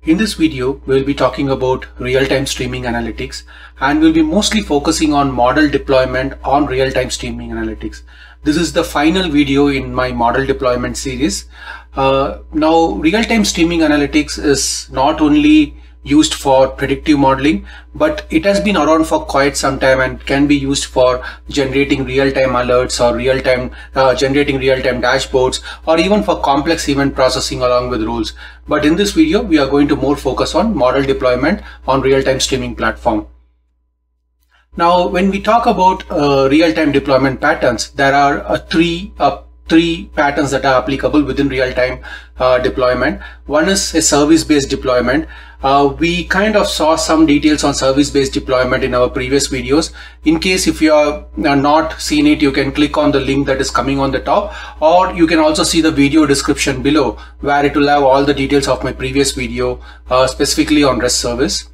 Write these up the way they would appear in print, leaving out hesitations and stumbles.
In this video, we'll be talking about real-time streaming analytics, and we'll be mostly focusing on model deployment on real-time streaming analytics. This is the final video in my model deployment series. Now, real-time streaming analytics is not only used for predictive modeling, but it has been around for quite some time and can be used for generating real-time alerts or generating real-time dashboards, or even for complex event processing along with rules. But in this video, we are going to more focus on model deployment on real-time streaming platform. Now, when we talk about real-time deployment patterns, there are three patterns that are applicable within real-time deployment. One is a service-based deployment. We kind of saw some details on service-based deployment in our previous videos. In case if you are not seen it, you can click on the link that is coming on the top, or you can also see the video description below where it will have all the details of my previous video specifically on REST service.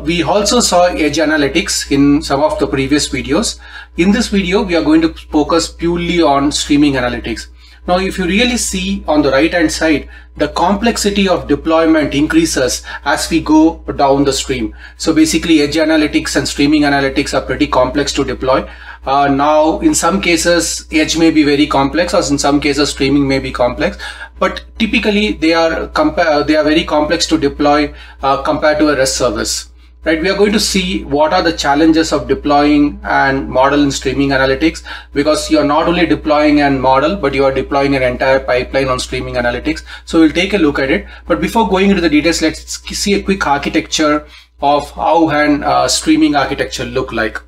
We also saw edge analytics in some of the previous videos. In this video, we are going to focus purely on streaming analytics. Now, if you really see on the right hand side, the complexity of deployment increases as we go down the stream. So basically, edge analytics and streaming analytics are pretty complex to deploy. Now, in some cases, edge may be very complex, or in some cases, streaming may be complex. But typically, they are very complex to deploy compared to a REST service. Right, we are going to see what are the challenges of deploying and model in streaming analytics, because you are not only deploying and model, but you are deploying an entire pipeline on streaming analytics. So we'll take a look at it. But before going into the details, let's see a quick architecture of how an streaming architecture look like.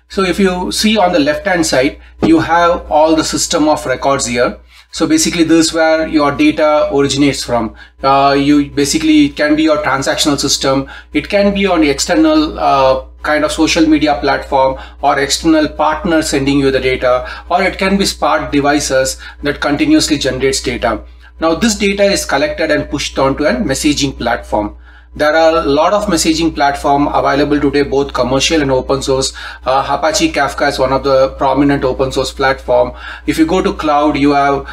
So if you see on the left hand side, you have all the system of records here. So basically, this is where your data originates from. It can be your transactional system. It can be on the external kind of social media platform, or external partner sending you the data, or it can be smart devices that continuously generates data. Now, this data is collected and pushed onto a messaging platform. There are a lot of messaging platforms available today, both commercial and open source. Apache Kafka is one of the prominent open source platform. If you go to cloud, you have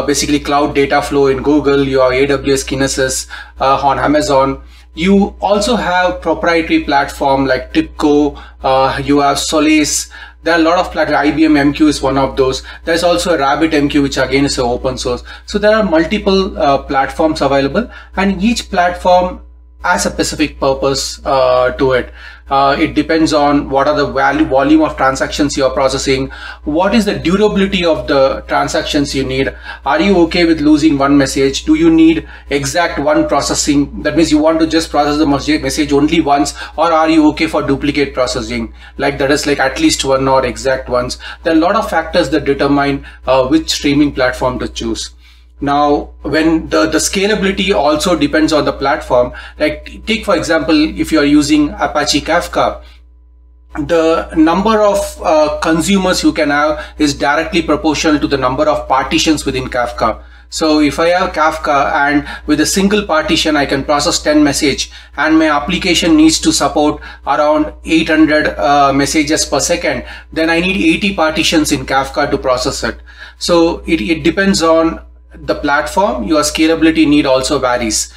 basically cloud data flow in Google, you have AWS Kinesis on Amazon. You also have proprietary platform like TIBCO, you have Solace. There are a lot of platforms. IBM MQ is one of those. There's also a Rabbit MQ, which again is an open source. So there are multiple platforms available, and each platform has a specific purpose to it. It depends on what are the volume of transactions you are processing, what is the durability of the transactions you need. Are you okay with losing one message? Do you need exact one processing? That means you want to just process the message only once, or are you okay for duplicate processing? Like that is like at least one or exact ones. There are a lot of factors that determine which streaming platform to choose. Now, when the scalability also depends on the platform, like take for example, if you are using Apache Kafka, the number of consumers you can have is directly proportional to the number of partitions within Kafka. So if I have Kafka and with a single partition, I can process 10 messages, and my application needs to support around 800 messages per second, then I need 80 partitions in Kafka to process it. So it depends on the platform. Your scalability need also varies.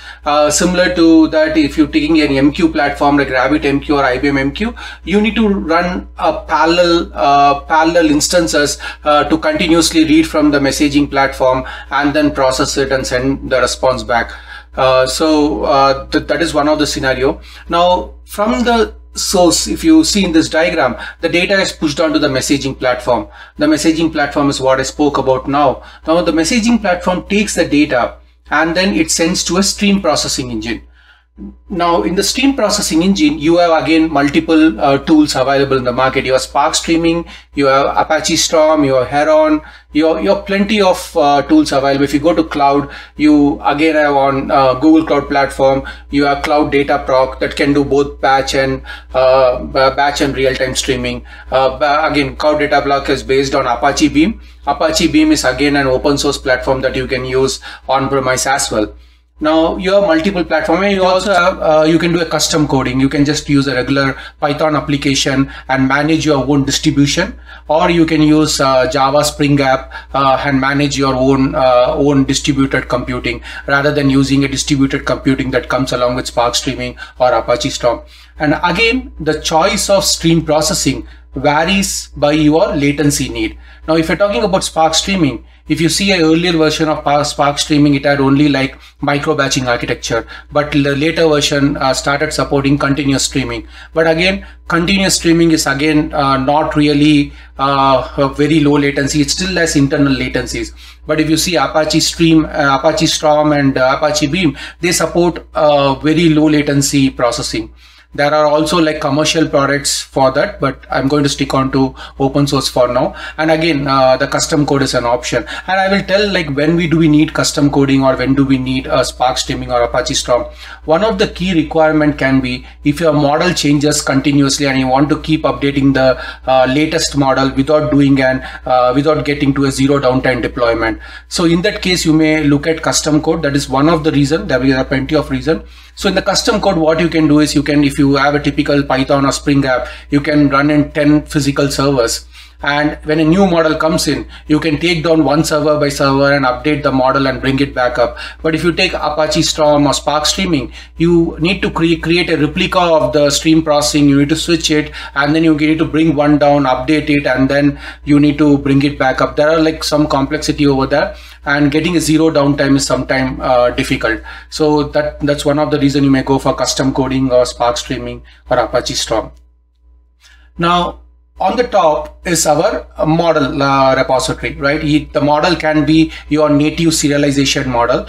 Similar to that, if you're taking an MQ platform like Rabbit MQ or IBM MQ, you need to run a parallel instances to continuously read from the messaging platform and then process it and send the response back. That is one of the scenario. Now, from the source, if you see in this diagram, the data is pushed onto the messaging platform. The messaging platform is what I spoke about now. Now, the messaging platform takes the data and then it sends to a stream processing engine. Now, in the stream processing engine, you have again multiple tools available in the market. You have Spark Streaming, you have Apache Storm, you have Heron, you have plenty of tools available. If you go to cloud, you again have on Google Cloud Platform, you have Cloud Data Proc that can do both batch and real-time streaming. Again, Cloud Data Proc is based on Apache Beam. Apache Beam is again an open source platform that you can use on premise as well. Now you have multiple platforms, and you also have you can do a custom coding. You can just use a regular Python application and manage your own distribution, or you can use Java Spring App and manage your own distributed computing, rather than using a distributed computing that comes along with Spark Streaming or Apache Storm. And again, the choice of stream processing varies by your latency need. Now, if you're talking about Spark Streaming, if you see an earlier version of Spark Streaming, it had only like micro batching architecture, but the later version started supporting continuous streaming. But again, continuous streaming is again not really very low latency. It still has internal latencies. But if you see Apache Storm and Apache Beam, they support very low latency processing. There are also like commercial products for that, but I'm going to stick on to open source for now. And again, the custom code is an option. And I will tell like when do we need custom coding, or when do we need a Spark Streaming or Apache Storm. One of the key requirement can be if your model changes continuously and you want to keep updating the latest model without without getting to a zero downtime deployment. So in that case, you may look at custom code. That is one of the reasons. There are plenty of reasons. So in the custom code, what you can do is if you have a typical Python or Spring app, you can run in 10 physical servers. And when a new model comes in, you can take down one server by server and update the model and bring it back up. But if you take Apache Storm or Spark Streaming, you need to create a replica of the stream processing. You need to switch it, and then you need to bring one down, update it, and then you need to bring it back up. There are like some complexity over there, and getting a zero downtime is sometimes difficult. So that's one of the reasons you may go for custom coding or Spark Streaming or Apache Storm. Now, on the top is our model repository, right? The model can be your native serialization model.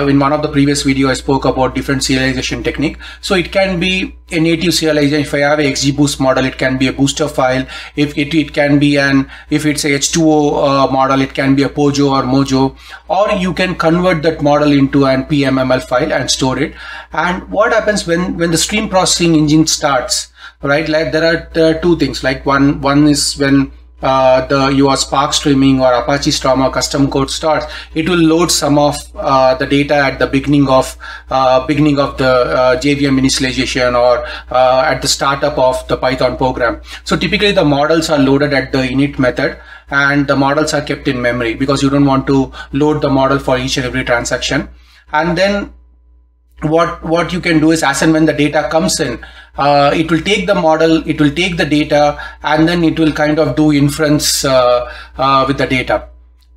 In one of the previous videos, I spoke about different serialization technique. So it can be a native serialization. If I have a XGBoost model, it can be a booster file. If it can be if it's a H2O model, it can be a POJO or Mojo, or you can convert that model into an PMML file and store it. And what happens when the stream processing engine starts? Right, like there are two things. Like one is when your Spark Streaming or Apache Storm or custom code starts, it will load some of the data at the beginning of the JVM initialization or at the startup of the Python program. So typically the models are loaded at the init method, and the models are kept in memory because you don't want to load the model for each and every transaction. And then what you can do is, as and when the data comes in, it will take the model, it will take the data, and then it will kind of do inference with the data.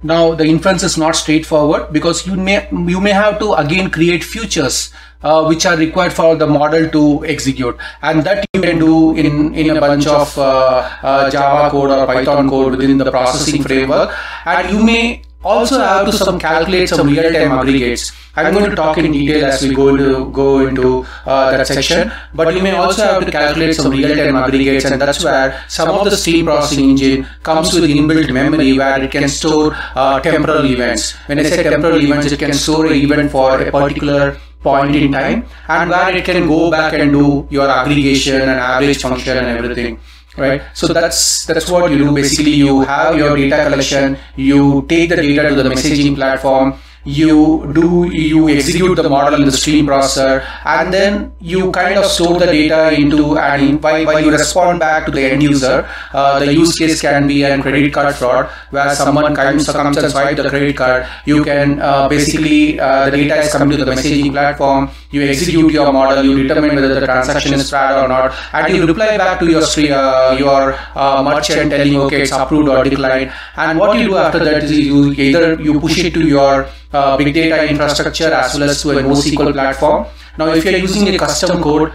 Now the inference is not straightforward because you may have to again create futures which are required for the model to execute, and that you can do in a bunch of Java code or Python code within the processing framework. And you may also have to calculate some real-time aggregates. I'm going to talk in detail as we go into that section, but you may also have to calculate some real-time aggregates, and that's where some of the stream processing engine comes with inbuilt memory where it can store temporal events. When I say temporal events, it can store an event for a particular point in time, and where it can go back and do your aggregation and average function and everything. Right, so that's what you do. Basically, you have your data collection, you take the data to the messaging platform, you execute the model in the stream processor, and then you kind of store the data into, and while you respond back to the end user. The use case can be a credit card fraud, where someone comes and swipe the credit card. You can basically the data is coming to the messaging platform, you execute your model, you determine whether the transaction is fraud or not, and you reply back to your merchant telling, okay, it's approved or declined. And what you do after that is you push it to your big data infrastructure as well as to a NoSQL platform. Now, if you are using a custom code,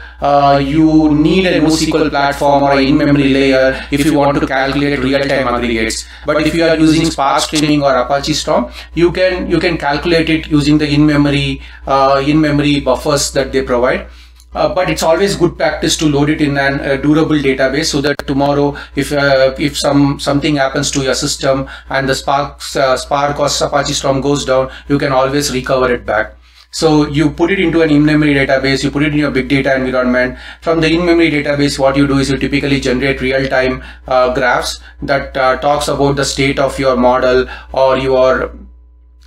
you need a NoSQL platform or an in-memory layer if you want to calculate real-time aggregates. But if you are using Spark Streaming or Apache Storm, you can calculate it using the in-memory buffers that they provide. But it's always good practice to load it in a durable database, so that tomorrow, if something happens to your system and the Spark or Apache Storm goes down, you can always recover it back. So you put it into an in-memory database, you put it in your big data environment. From the in-memory database, what you do is you typically generate real-time graphs that talks about the state of your model or your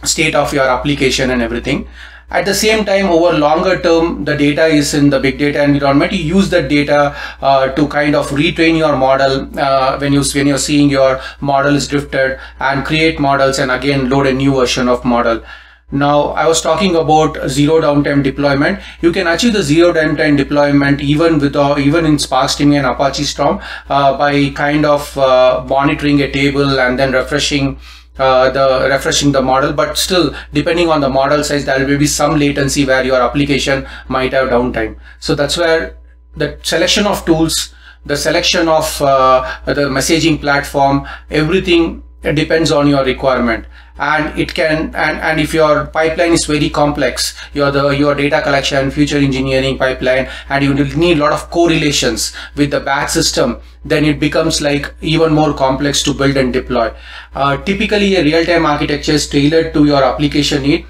state of your application and everything. At the same time, over longer term, the data is in the big data environment. You use that data to kind of retrain your model when you're seeing your model is drifted, and create models and again load a new version of model. Now, I was talking about zero downtime deployment. You can achieve the zero downtime deployment even in Spark Streaming and Apache Storm by kind of monitoring a table and then refreshing the model. But still, depending on the model size, there will be some latency where your application might have downtime. So that's where the selection of tools, the selection of the messaging platform, everything depends on your requirement. And it can, and if your pipeline is very complex, your data collection, feature engineering pipeline, and you need a lot of correlations with the batch system, then it becomes like even more complex to build and deploy. Typically, a real-time architecture is tailored to your application need.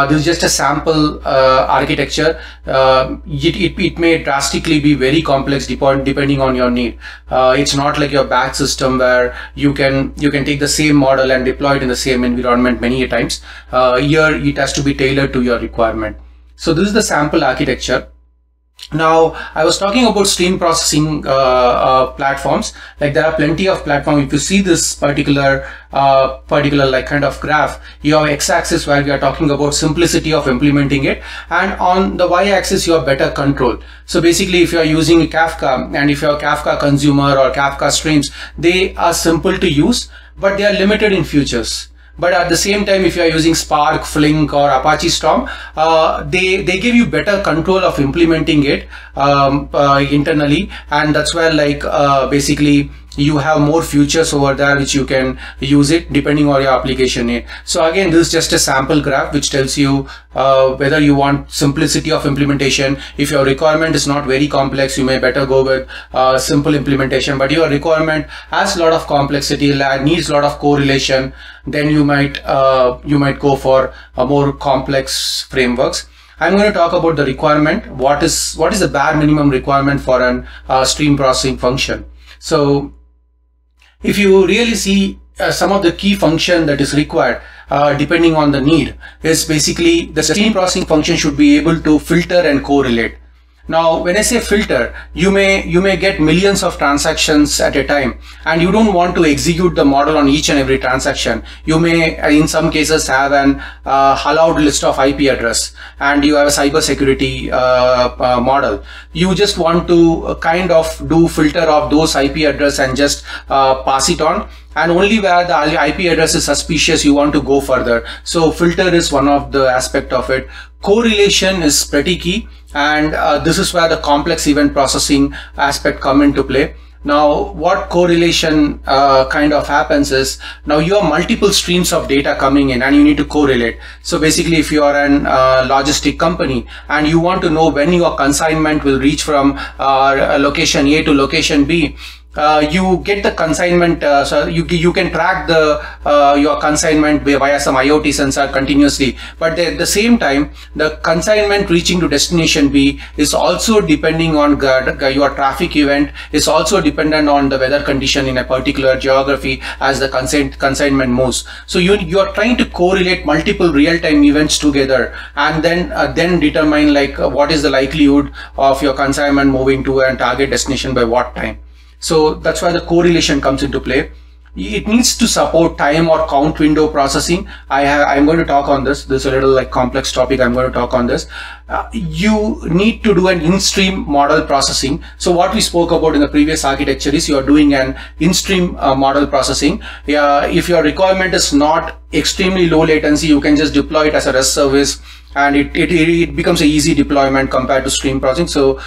This is just a sample architecture. It may drastically be very complex depending on your need. It's not like your batch system where you can take the same model and deploy it in the same environment many times. Here it has to be tailored to your requirement. So this is the sample architecture. Now, I was talking about stream processing platforms. Like, there are plenty of platforms. If you see this particular like kind of graph, you have x-axis where we are talking about simplicity of implementing it, and on the y-axis you have better control. So basically, if you are using Kafka, and if you are Kafka consumer or Kafka streams, they are simple to use, but they are limited in features. But at the same time, if you are using Spark, Flink, or Apache Storm, they give you better control of implementing it internally, and that's where like basically you have more features over there which you can use it depending on your application need. So again, this is just a sample graph which tells you whether you want simplicity of implementation. If your requirement is not very complex, you may better go with simple implementation. But your requirement has a lot of complexity, needs a lot of correlation, then you might go for a more complex frameworks. I'm going to talk about the requirement. What is the bare minimum requirement for an stream processing function? So if you really see some of the key function that is required depending on the need, is basically the stream processing function should be able to filter and correlate. Now, when I say filter, you may get millions of transactions at a time, and you don't want to execute the model on each and every transaction. You may, in some cases, have an allowed list of IP address, and you have a cyber security model. You just want to kind of do filter of those IP address and just pass it on. And only where the IP address is suspicious, you want to go further. So filter is one of the aspect of it. Correlation is pretty key, and this is where the complex event processing aspect come into play. Now, what correlation kind of happens is, now you have multiple streams of data coming in and you need to correlate. So basically, if you are an logistic company and you want to know when your consignment will reach from location A to location B, you get the consignment, so you can track the your consignment via some IoT sensor continuously, but at the same time the consignment reaching to destination B is also depending on your traffic event, is also dependent on the weather condition in a particular geography as the consignment moves. So you are trying to correlate multiple real-time events together, and then determine like what is the likelihood of your consignment moving to a target destination by what time. So that's why the correlation comes into play. It needs to support time or count window processing. I'm going to talk on this. This is a little like complex topic. I'm going to talk on this. You need to do an in-stream model processing. So what we spoke about in the previous architecture is you are doing an in-stream model processing. If your requirement is not extremely low latency, you can just deploy it as a REST service, and it becomes an easy deployment compared to stream processing. So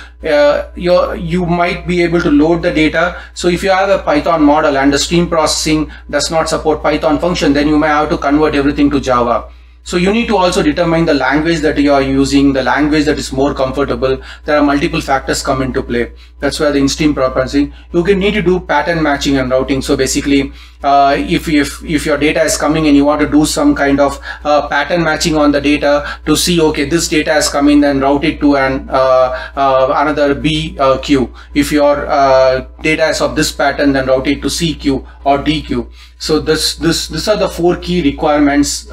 you might be able to load the data. So if you have a Python model and the stream processing does not support Python function, then you may have to convert everything to Java. So you need to also determine the language that you are using, the language that is more comfortable. There are multiple factors come into play. That's where the in-stream processing, you can need to do pattern matching and routing. So basically, if your data is coming and you want to do some kind of pattern matching on the data to see, okay, this data has come in, then route it to another B queue. If your data is of this pattern, then route it to C queue or D queue. So these are the 4 key requirements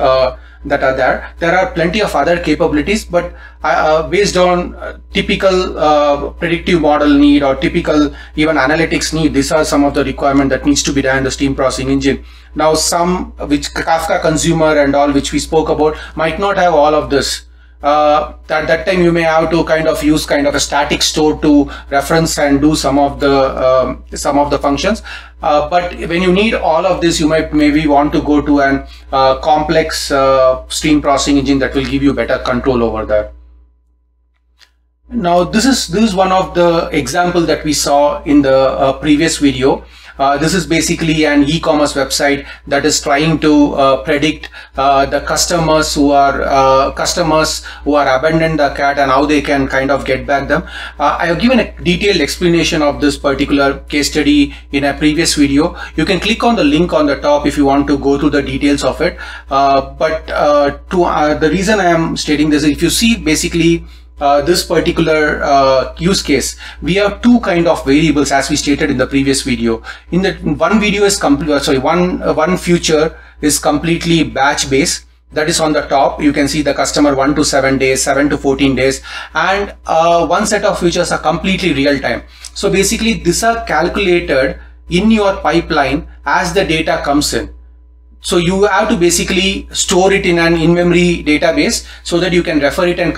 that are there. There are plenty of other capabilities, but based on typical predictive model need or typical even analytics need, these are some of the requirement that needs to be done in the stream processing engine. Now, some which Kafka consumer and all which we spoke about might not have all of this. At that time you may have to kind of use kind of a static store to reference and do some of the functions, but when you need all of this, you might maybe want to go to an complex stream processing engine that will give you better control over that. Now this is one of the example that we saw in the previous video. This is basically an e-commerce website that is trying to predict the customers who are abandoned the cart and how they can kind of get back them. I have given a detailed explanation of this particular case study in a previous video. You can click on the link on the top if you want to go through the details of it. The reason I am stating this is, if you see basically this particular use case, we have two kind of variables as we stated in the previous video. In the one video is one feature is completely batch based. That is on the top. You can see the customer 1 to 7 days, 7 to 14 days, and one set of features are completely real time. So basically these are calculated in your pipeline as the data comes in. So you have to basically store it in an in-memory database so that you can refer it and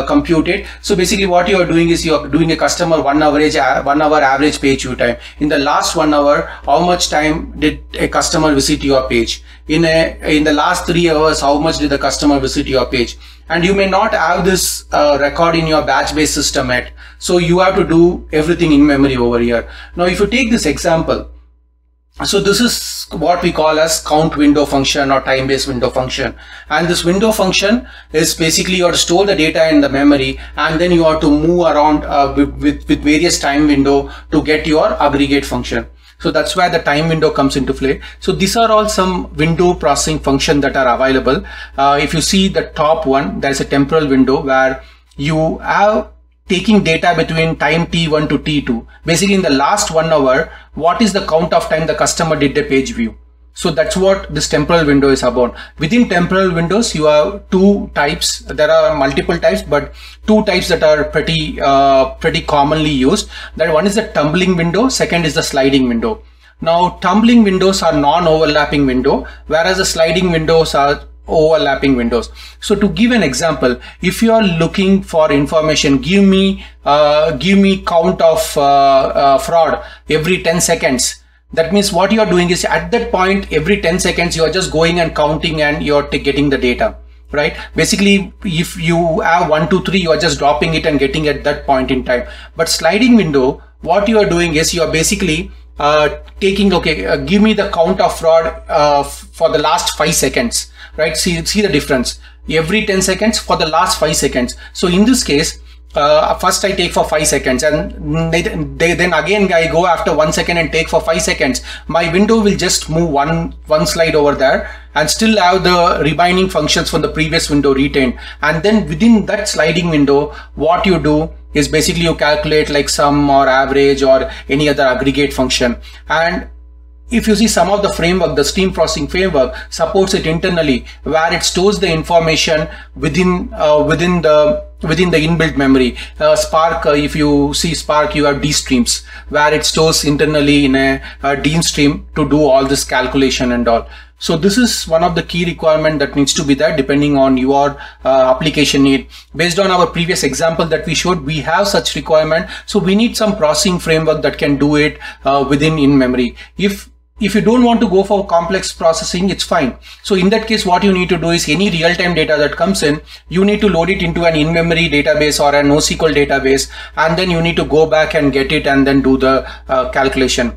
compute it. So basically what you are doing is you are doing a customer 1 hour average page view time. In the last 1 hour, how much time did a customer visit your page? In the last 3 hours, how much did the customer visit your page? And you may not have this record in your batch-based system yet. So you have to do everything in memory over here. Now if you take this example, so this is what we call as count window function or time-based window function, and this window function is basically you have to store the data in the memory and then you have to move around with various time window to get your aggregate function. So that's where the time window comes into play. So these are all some window processing function that are available. If you see the top one, there's a temporal window where you have taking data between time T1 to T2. Basically in the last 1 hour, what is the count of time the customer did the page view? So that's what this temporal window is about. Within temporal windows, you have two types. There are multiple types, but two types that are pretty commonly used. That one is the tumbling window, second is the sliding window. Now tumbling windows are non-overlapping window, whereas the sliding windows are overlapping windows. So to give an example, if you are looking for information, give me count of fraud every 10 seconds. That means what you are doing is at that point, every 10 seconds, you are just going and counting and you're getting the data, right? Basically, if you have 1, 2, 3, you are just dropping it and getting at that point in time. But sliding window, what you are doing is you are basically taking, give me the count of fraud for the last 5 seconds. Right? See the difference. Every 10 seconds for the last 5 seconds. So in this case, first I take for 5 seconds and then again I go after 1 second and take for 5 seconds. My window will just move one slide over there and still have the remaining functions from the previous window retained. And then within that sliding window, what you do is basically you calculate like sum or average or any other aggregate function. And if you see some of the framework, the stream processing framework supports it internally, where it stores the information within the inbuilt memory. Spark, if you see Spark, you have D streams where it stores internally in a D stream to do all this calculation and all. So this is one of the key requirement that needs to be there depending on your application need. Based on our previous example that we showed, we have such requirement. So we need some processing framework that can do it within in memory. If you don't want to go for complex processing, it's fine. So in that case, what you need to do is any real-time data that comes in, you need to load it into an in-memory database or a NoSQL database, and then you need to go back and get it and then do the calculation.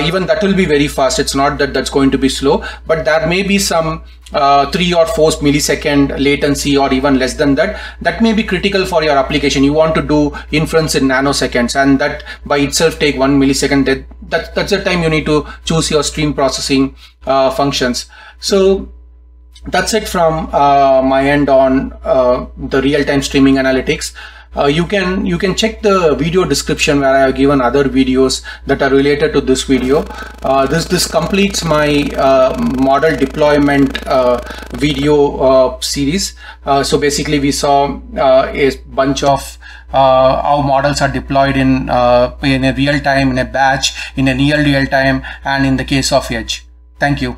Even that will be very fast. It's not that that's going to be slow, but there may be some 3 or 4 millisecond latency or even less than that. That may be critical for your application. You want to do inference in nanoseconds, and that by itself take 1 millisecond. That's the time you need to choose your stream processing functions. So that's it from my end on the real-time streaming analytics. you can check the video description where I have given other videos that are related to this video. This completes my model deployment video series. So basically we saw a bunch of how models are deployed in a real time, in a batch, in a near real time, and in the case of edge. Thank you.